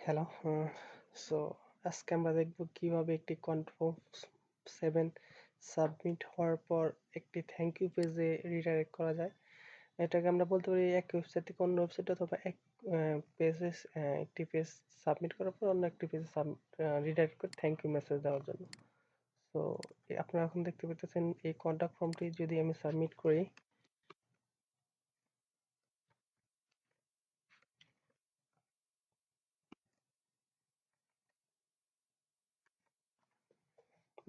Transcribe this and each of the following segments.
Hello. So আজকে আমরা দেখব কিভাবে একটি কন্ট্রোল 7 সাবমিট হওয়ার পর একটি থ্যাংক ইউ পেজে রিডাইরেক্ট করা যায়। এটাকে আমরা বলতে পারি এক ওয়েবসাইট থেকে অন্য ওয়েবসাইটে অথবা এক পেজে একটি পেজ সাবমিট করার পর অন্য একটি পেজে রিডাইরেক্ট করে থ্যাংক ইউ মেসেজ দেওয়ার জন্য। সো আপনারা এখন দেখতে পেতেছেন এই কন্টাক্ট ফর্মটি যদি আমি সাবমিট করি,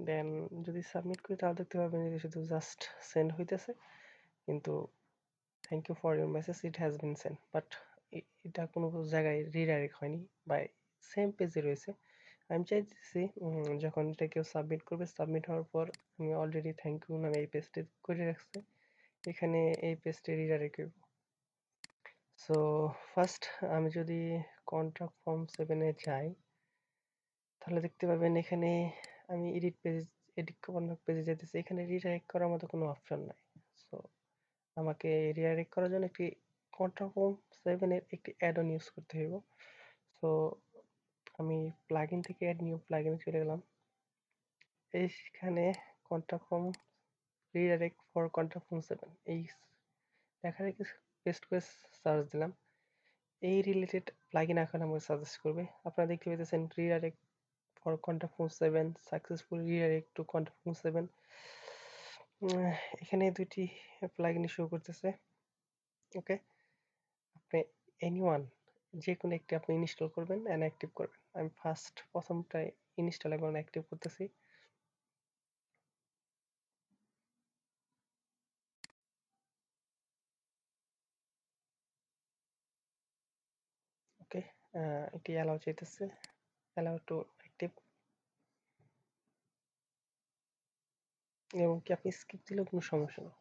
দেন যদি সাবমিট করি তাহলে দেখতে পাবেন যে শুধু জাস্ট সেন্ড হইতেছে, কিন্তু thank you for your message it has been send, but এটা কোনো জায়গায় রিডাইরেক্ট হয়নি বা সেম পেজে রয়েছে। আমি চাইতেছি যখন এটা কেউ সাবমিট করবে, সাবমিট হওয়ার পর আমি অলরেডি থ্যাংক ইউ নামে এই পেজটি করে রাখছি, এখানে এই পেজটি রিডাইরেক্ট করব। সো ফার্স্ট আমি যদি কন্ট্রাক্ট ফর্ম 7-এ যাই তাহলে দেখতে পাবেন এখানে আমি এডিট করার পেজে যেতেছি, এখানে রিডাইরেক্ট করার মতো কোনো অপশন নাই। সো আমাকে রিডাইরেক্ট করার জন্য একটি কন্ট্রাক্ট ফর্ম 7 এর একটি অ্যাড অন ইউজ করতে হইব। সো আমি প্লাগইন থেকে অ্যাড নিউ প্লাগইনে চলে গেলাম। এইখানে contract form redirect for contract form 7 এই লেখা রেখে পেস্ট করে সার্চ দিলাম। এই রিলেটেড প্লাগইন এখন আমাকে সাজেস্ট করবে। আপনারা দেখতে পেতেছেন redirect for contract form 7 successful redirect to contract form 7। এখানে দুইটি প্লাগইন শো করতেছে। ওকে, আপনি এনিওয়ান যেকোনো একটি আপনি ইনস্টল করবেন এন্ড অ্যাক্টিভ করবেন। আমি প্রথমটাই ইনস্টল এবং অ্যাক্টিভ করতেছি। ওকে, এটি অ্যালাউ চাইতেছে, অ্যালাউ টু অ্যাক্টিভ, এবং কি আপনি স্কিপ দিলেও কোনো সমস্যা নেই।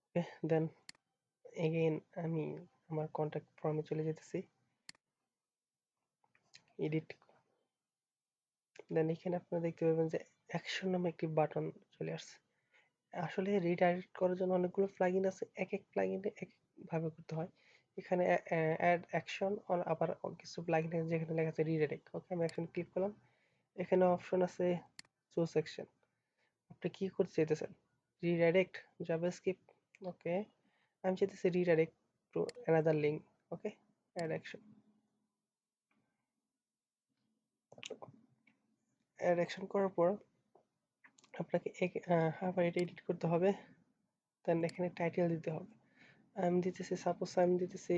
ওকে, দেন এগেইন আমি আমার কন্ট্যাক্ট ফর্মে চলে যেতেছি, এডিট, দেন এখানে আপনারা দেখতে পাবেন যে অ্যাকশন নামে একটি বাটন চলে আসছে। আসলে রিডাইরেক্ট করার জন্য অনেকগুলো প্লাগইন আছে, এক এক প্লাগইনে এক ভাবে করতে হয়। এখানে অ্যাড অ্যাকশন আবার কিছু প্লাগইন আছে যেখানে লেখা আছে রিডাইরেক্ট। ওকে, আমি অ্যাকশন ক্লিক করলাম, এখানে অপশন আছে চুজ সেকশন। আপনি কি করতে চাইতেছেন? Redirect JavaScript. ওকে, আমি চাইতেছি redirect to another link. Okay, add action, add action করার পর আপনাকে আবার এটা এডিট করতে হবে, দেন এখানে টাইটেল দিতে হবে। আমি দিতেছি, সাপোজ আমি দিতেছি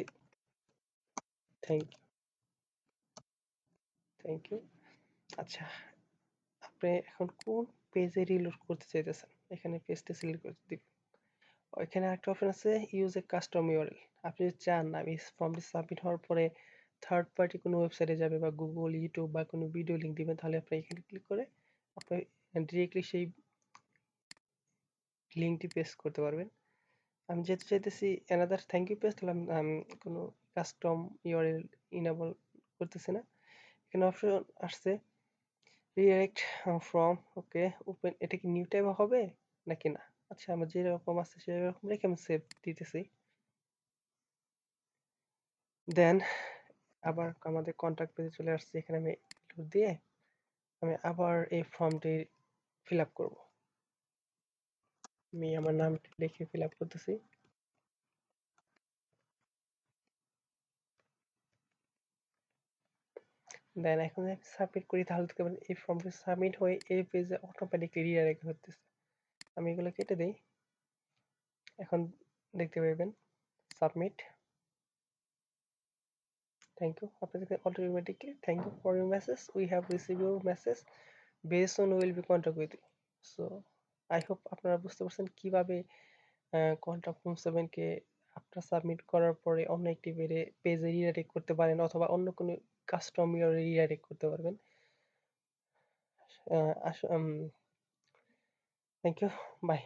থ্যাংক থ্যাংক ইউ। আচ্ছা, আপনি এখন কোন পেজে রিলোড করতে চাইতেছেন? এখানে পেজটা সিলেক্ট করে দিবেন। এখানে একটা অপশন আছে ইউজ এ কাস্টম ইউআরএল। আপনি যদি চান আমি ফর্মটি সাবমিট হওয়ার পরে থার্ড পার্টি কোনো ওয়েবসাইটে যাবে বা গুগল, ইউটিউব বা কোনো ভিডিও লিঙ্ক দিবেন, তাহলে আপনি এখানে ক্লিক করে আপনি ডিরেক্টলি সেই লিঙ্কটি পেস্ট করতে পারবেন। আমি যেহেতু চাইতেছি অ্যানাদার থ্যাংক ইউ পেজ, তাহলে আমি কোনো কাস্টম ইউআরএল ইনেবল করতেছি না। এখানে অপশন আসছে রিডাইরেক্ট ফ্রম। ওকে, ওপেন, এটা কি নিউ ট্যাবে হবে নাকি না? আচ্ছা, আমার যেরকম আছে সেরকম রেখে আমি সেভ দিতেছি। দেন আবার আমাদের কন্ট্যাক্ট পেজে চলে আসছে, এখানে আমি ইনক্লুড দিয়ে আমি আবার এই ফর্মটি ফিল আপ করবো। আমি আমার নামটি লিখে ফিল আপ করতেছি। দেন এখন যদি সাবমিট করি তাহলে দেখতে পাবেন এই ফর্মটি সাবমিট হয়ে এই পেজে অটোমেটিকলি রিডাইরেক্ট হতেছে। আমি এগুলো কেটে দেই, এখন দেখতে পাবেন সাবমিট, থ্যাংক ইউ। আপনাদের automatically thank you for your message, we have receive your message, base on will be contact with you. So I hope আপনারা বুঝতে পারছেন কিভাবে কন্ট্রাক্ট ফর্ম 7 কে আপনারা সাবমিট করার পরে অন্য একটি পেজে রিডাইরেক্ট করতে পারেন অথবা অন্য কোনো কাস্টম রিডাইরেক্ট করতে পারবেন। Thank you, by.